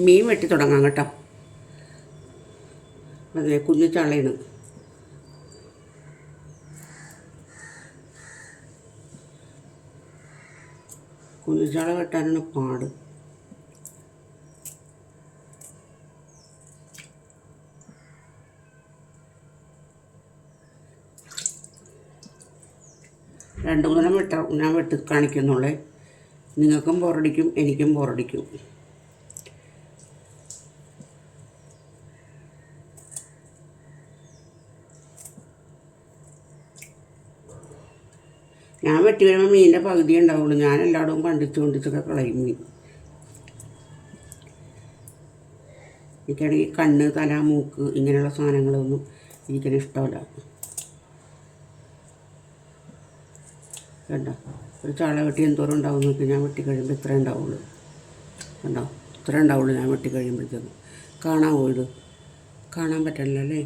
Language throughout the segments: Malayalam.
മീൻ വെട്ടി തുടങ്ങാം കേട്ടോ. അതെ, കുഞ്ഞു ചാളയാണ്. കുഞ്ഞുചാള വെട്ടാനാണ് പാട്. രണ്ട് മൂന്നെണ്ണം ഞാൻ വെട്ടി കാണിക്കുന്നുള്ളേ. നിങ്ങൾക്കും ബോറടിക്കും, എനിക്കും ബോറടിക്കും. ഞാൻ വെട്ടി വരുമ്പോൾ മീനിൻ്റെ പകുതി ഉണ്ടാവുള്ളൂ. ഞാൻ എല്ലായിടവും കണ്ടിച്ചൊക്കെ കളയും മീൻ. എനിക്കാണെങ്കിൽ കണ്ണ്, തല, മൂക്ക് ഇങ്ങനെയുള്ള സാധനങ്ങളൊന്നും എനിക്കതിന് ഇഷ്ടമല്ല. കണ്ടോ, ഒരു ചാള വെട്ടി എന്തോരം ഉണ്ടാവും നോക്കി. ഞാൻ വെട്ടി കഴിയുമ്പോൾ ഇത്രേ ഉണ്ടാവുള്ളൂ. കണ്ടോ, ഇത്രേ ഉണ്ടാവുള്ളൂ ഞാൻ വെട്ടി കഴിയുമ്പോഴത്തേക്കും. കാണാമോ ഇത്? കാണാൻ പറ്റില്ല അല്ലേ?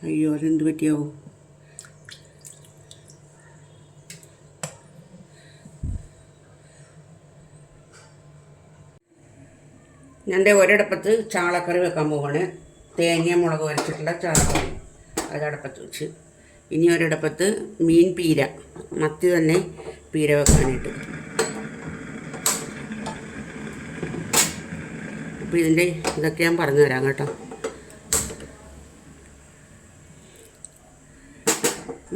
അയ്യോ, അതെന്ത് പറ്റിയാവും? ഞാൻ ഒരിടപ്പത്ത് ചാളക്കറി വെക്കാൻ പോവാണ്. തേങ്ങ മുളക് വരച്ചിട്ടുള്ള ചാളക്കറി അതടപ്പത്ത് വെച്ച്. ഇനി ഒരിടപ്പത്ത് മീൻ പീര, മത്തി തന്നെ പീര വെക്കാനായിട്ട്. അപ്പോൾ ഇതിൻ്റെ ഇതൊക്കെ ഞാൻ പറഞ്ഞു തരാം കേട്ടോ.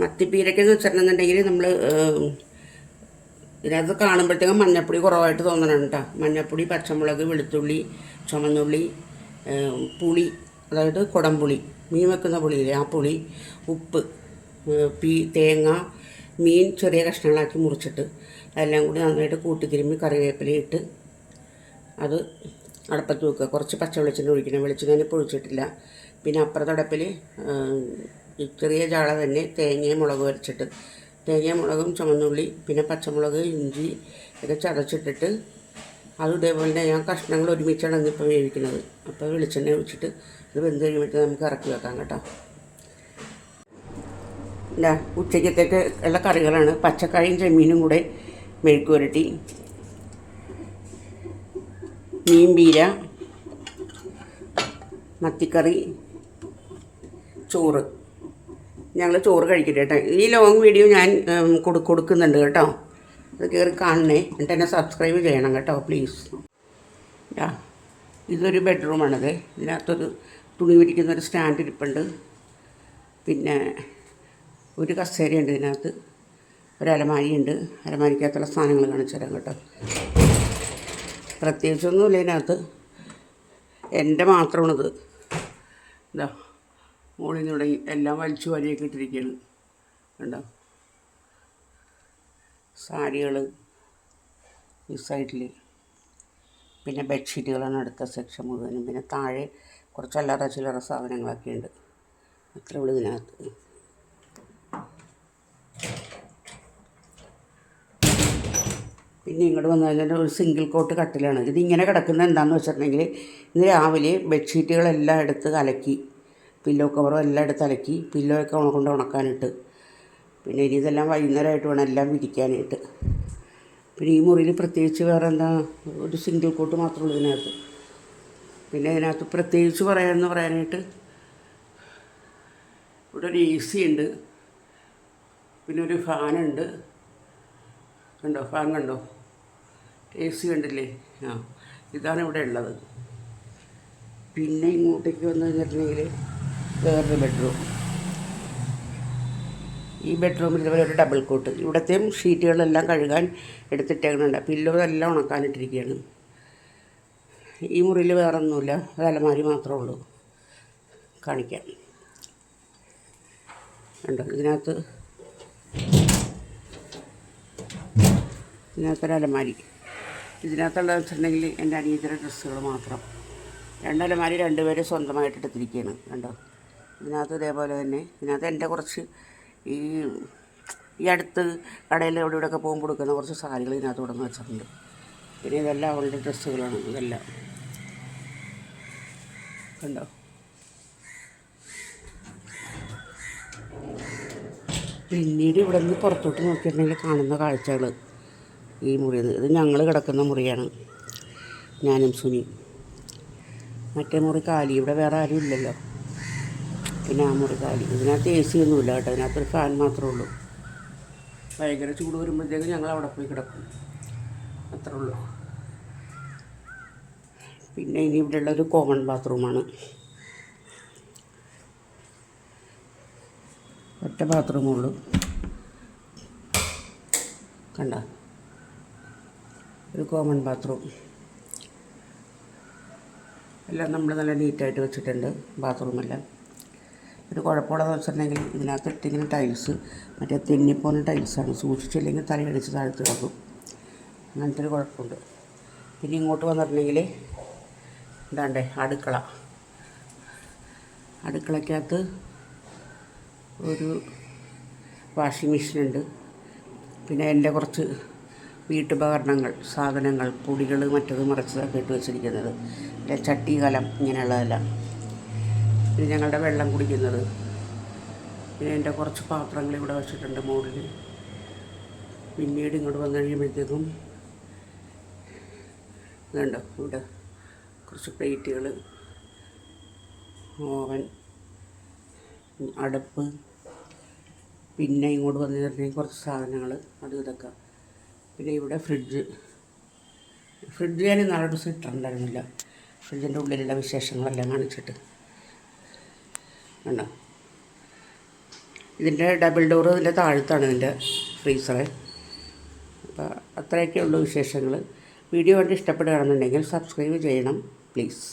മത്തിപ്പീരക്കെന്ന് വെച്ചിട്ടുണ്ടെന്നുണ്ടെങ്കിൽ നമ്മൾ ഇതിനകത്ത് കാണുമ്പോഴത്തേക്കും മഞ്ഞപ്പൊടി കുറവായിട്ട് തോന്നണം കേട്ടോ. മഞ്ഞപ്പൊടി, പച്ചമുളക്, വെളുത്തുള്ളി, ചുമന്നുള്ളി, പുളി, അതായത് കുടംപുളി, മീൻ വെക്കുന്ന പുളിയില്ലേ, ആ പുളി, ഉപ്പ്, തേങ്ങ, മീൻ ചെറിയ കഷ്ണങ്ങളാക്കി മുറിച്ചിട്ട് അതെല്ലാം കൂടി നന്നായിട്ട് കൂട്ടിത്തിരുമ്മി കറിവേപ്പിലയിട്ട് അത് അടുപ്പത്ത് വെക്കുക. കുറച്ച് പച്ചവെളിച്ചെണ്ണ ഒഴിക്കണം. വെളിച്ചെണ്ണ ഇപ്പോൾ ഒഴിച്ചിട്ടില്ല. പിന്നെ അപ്പുറത്തടപ്പിൽ ചെറിയ ചാള തന്നെ തേങ്ങയും മുളക് വരച്ചിട്ട്, തേങ്ങയും മുളകും ചുമന്നുള്ളി പിന്നെ പച്ചമുളക്, ഇഞ്ചി ഒക്കെ ചതച്ചിട്ടിട്ട് അത് ഇതേപോലെ തന്നെ ഞാൻ കഷ്ണങ്ങൾ ഒരുമിച്ചാണ് ഇന്നിപ്പോൾ വേവിക്കുന്നത്. അപ്പോൾ വെളിച്ചെണ്ണ ഒഴിച്ചിട്ട് ഇത് വെന്ത് കഴിയുമ്പോഴത്തേക്ക് നമുക്ക് ഇറക്കി വെക്കാം കേട്ടോ. ഇല്ല, ഉച്ചയ്ക്കത്തേക്ക് ഉള്ള കറികളാണ്. പച്ചക്കായും ചെമ്മീനും കൂടെ മെഴുക്ക് പുരട്ടി, മീൻ പീര, മത്തിക്കറി, ചോറ്. ഞങ്ങൾ ചോറ് കഴിക്കട്ടെ കേട്ടോ. ഈ ലോങ് വീഡിയോ ഞാൻ കൊടുക്കുന്നുണ്ട് കേട്ടോ. അത് കയറി കാണണേ. എന്നിട്ട് എന്നെ സബ്സ്ക്രൈബ് ചെയ്യണം കേട്ടോ പ്ലീസ്. ഇതൊരു ബെഡ്റൂമാണത്. ഇതിനകത്തൊരു തുണി വിരിക്കുന്നൊരു സ്റ്റാൻഡ് ഇരിപ്പുണ്ട്. പിന്നെ ഒരു കസേരയുണ്ട് ഇതിനകത്ത്. ഒരു അലമാരിയുണ്ട്. അലമാരിക്കകത്തുള്ള സാധനങ്ങൾ കാണിച്ചു തരാം കേട്ടോ. പ്രത്യേകിച്ചൊന്നുമില്ല ഇതിനകത്ത്. എൻ്റെ മാത്രമാണിത്. ഇതാ മുകളിൽ നിന്ന് തുടങ്ങി എല്ലാം വലിച്ചു വാരിയൊക്കെ ഇട്ടിരിക്കുകയാണ്. കണ്ടോ, സാരികൾ ഈ സൈഡിൽ, പിന്നെ ബെഡ്ഷീറ്റുകളാണ് അടുത്ത സെക്ഷൻ മുഴുവനും. പിന്നെ താഴെ കുറച്ച് അല്ലറ ചില്ലറ സാധനങ്ങളൊക്കെ ഉണ്ട്. അത്രേ ഉള്ളൂ ഇതിനകത്ത്. പിന്നെ ഇങ്ങോട്ട് വന്നു കഴിഞ്ഞാൽ ഒരു സിംഗിൾ കോട്ട് കട്ടിലാണ്. ഇതിങ്ങനെ കിടക്കുന്നത് എന്താണെന്ന് വെച്ചിട്ടുണ്ടെങ്കിൽ ഇന്ന് രാവിലെ ബെഡ്ഷീറ്റുകളെല്ലാം എടുത്ത് അലക്കി, പില്ലോ കവറും എല്ലാം എടുത്ത് അലക്കി, പില്ലോയൊക്കെ കൊണ്ട് ഉണക്കാനിട്ട്, പിന്നെ ഇനി ഇതെല്ലാം വൈകുന്നേരമായിട്ട് വേണം എല്ലാം വിരിക്കാനായിട്ട്. പിന്നെ ഈ മുറിയിൽ പ്രത്യേകിച്ച് വേറെ എന്താ, ഒരു സിംഗിൾ കോട്ട് മാത്രമേ ഉള്ളൂ ഇതിനകത്ത്. പിന്നെ ഇതിനകത്ത് പ്രത്യേകിച്ച് പറയാനായിട്ട് ഇവിടെ ഒരു AC ഉണ്ട്, പിന്നെ ഒരു ഫാനുണ്ട്. കണ്ടോ, ഫാൻ കണ്ടോ, AC കണ്ടില്ലേ? ഇതാണ് ഇവിടെ ഉള്ളത്. പിന്നെ ഇങ്ങോട്ടേക്ക് വന്നു കഴിഞ്ഞിട്ടുണ്ടെങ്കിൽ വേറൊരു ബെഡ്റൂം. ഈ ബെഡ്റൂമിൽ ഇതുപോലെ ഒരു ഡബിൾ കോട്ട്. ഇവിടത്തെയും ഷീറ്റുകളെല്ലാം കഴുകാൻ എടുത്തിട്ടേക്കുന്നുണ്ട്. പില്ലോ എല്ലാം ഉണക്കാനിട്ടിരിക്കുകയാണ്. ഈ മുറിയിൽ വേറെ ഒന്നുമില്ല. അത് അലമാരി മാത്രമേ ഉള്ളൂ. കാണിക്കാം. കണ്ടോ, ഇതിനകത്തൊരു അലമാരി. ഇതിനകത്തുള്ളതെന്ന് വെച്ചിട്ടുണ്ടെങ്കിൽ എൻ്റെ അനിയത്തിയുടെ ഡ്രസ്സുകൾ മാത്രം. രണ്ടലമാരി രണ്ടുപേര് സ്വന്തമായിട്ട് എടുത്തിരിക്കുകയാണ്. കണ്ടോ, ഇതിനകത്ത് ഇതേപോലെ തന്നെ. ഇതിനകത്ത് എൻ്റെ കുറച്ച് ഈ അടുത്ത് കടയിൽ ഇവിടെ ഇവിടെയൊക്കെ പോകുമ്പോൾ കൊടുക്കുന്ന കുറച്ച് സാരികൾ ഇതിനകത്ത് കൊണ്ടുവന്ന് വെച്ചിട്ടുണ്ട്. പിന്നെ ഇതെല്ലാം അവളുടെ ഡ്രസ്സുകളാണ്. ഇതെല്ലാം കണ്ടോ. പിന്നീട് ഇവിടെ നിന്ന് പുറത്തോട്ട് നോക്കിയിട്ടുണ്ടെങ്കിൽ കാണുന്ന കാഴ്ചകൾ ഈ മുറിയിൽ നിന്ന്. ഇത് ഞങ്ങൾ കിടക്കുന്ന മുറിയാണ്, ഞാനും സുനി. മറ്റേ മുറി കാലി, ഇവിടെ വേറെ ആരും ഇല്ലല്ലോ. പിന്നെ ആ മുറി കാലി. ഇതിനകത്ത് എ സി ഒന്നുമില്ല കേട്ടോ, ഇതിനകത്തൊരു ഫാൻ മാത്രമേ ഉള്ളൂ. ഭയങ്കര ചൂട് വരുമ്പോഴത്തേക്കും ഞങ്ങൾ അവിടെ പോയി കിടക്കും, അത്രേ ഉള്ളൂ. പിന്നെ ഇനി ഇവിടെ ഉള്ളൊരു കോമൺ ബാത്റൂമാണ്. ഒറ്റ ബാത്റൂമുള്ളൂ, കണ്ട, ഒരു കോമൺ ബാത്റൂം. എല്ലാം നമ്മൾ നല്ല നീറ്റായിട്ട് വെച്ചിട്ടുണ്ട് ബാത്റൂമെല്ലാം. ഒരു കുഴപ്പമുള്ളതെന്ന് വെച്ചിട്ടുണ്ടെങ്കിൽ ഇതിനകത്ത് ഇട്ടിങ്ങനെ ടൈൽസ് മറ്റേ തെന്നിപ്പോന്ന ടൈൽസാണ്, സൂക്ഷിച്ചില്ലെങ്കിൽ തലയടിച്ച് താഴ്ത്ത് കിടക്കും, അങ്ങനത്തെ ഒരു കുഴപ്പമുണ്ട്. പിന്നെ ഇങ്ങോട്ട് വന്നിട്ടുണ്ടെങ്കിൽ എന്താണ്ടേ അടുക്കളയ്ക്കകത്ത് ഒരു വാഷിംഗ് മെഷീനുണ്ട്. പിന്നെ എൻ്റെ കുറച്ച് വീട്ടുപകരണങ്ങൾ, സാധനങ്ങൾ, പൊടികൾ, മറ്റത് മറിച്ചതൊക്കെ ഇട്ട് വെച്ചിരിക്കുന്നത്, പിന്നെ ചട്ടി കലം ഇങ്ങനെയുള്ളതെല്ലാം. പിന്നെ ഞങ്ങളുടെ വെള്ളം കുടിക്കുന്നത്, പിന്നെ എൻ്റെ കുറച്ച് പാത്രങ്ങൾ ഇവിടെ വെച്ചിട്ടുണ്ട് മുകളിൽ. പിന്നീട് ഇങ്ങോട്ട് വന്നു കഴിയുമ്പോഴത്തേക്കും ഇതുണ്ടോ, ഇവിടെ കുറച്ച് പ്ലേറ്റുകൾ, ഓവൻ, അടുപ്പ്. പിന്നെ ഇങ്ങോട്ട് വന്നു കഴിഞ്ഞിട്ടുണ്ടെങ്കിൽ കുറച്ച് സാധനങ്ങൾ, അതും ഇതൊക്കെ. പിന്നെ ഇവിടെ ഫ്രിഡ്ജ് ഞാൻ നാളെ ദിവസം ഇട്ടിട്ടുണ്ടായിരുന്നില്ല. ഫ്രിഡ്ജിൻ്റെ ഉള്ളിലുള്ള വിശേഷങ്ങളെല്ലാം കാണിച്ചിട്ട് കണ്ടോ. ഇതിൻ്റെ ഡബിൾ ഡോറ് ഇതിൻ്റെ താഴത്താണ് ഇതിൻ്റെ ഫ്രീസറ്. അപ്പോൾ അത്രയൊക്കെ ഉള്ളൂ വിശേഷങ്ങൾ. വീഡിയോ കണ്ട് ഇഷ്ടപ്പെടുകയാണെന്നുണ്ടെങ്കിൽ സബ്സ്ക്രൈബ് ചെയ്യണം പ്ലീസ്.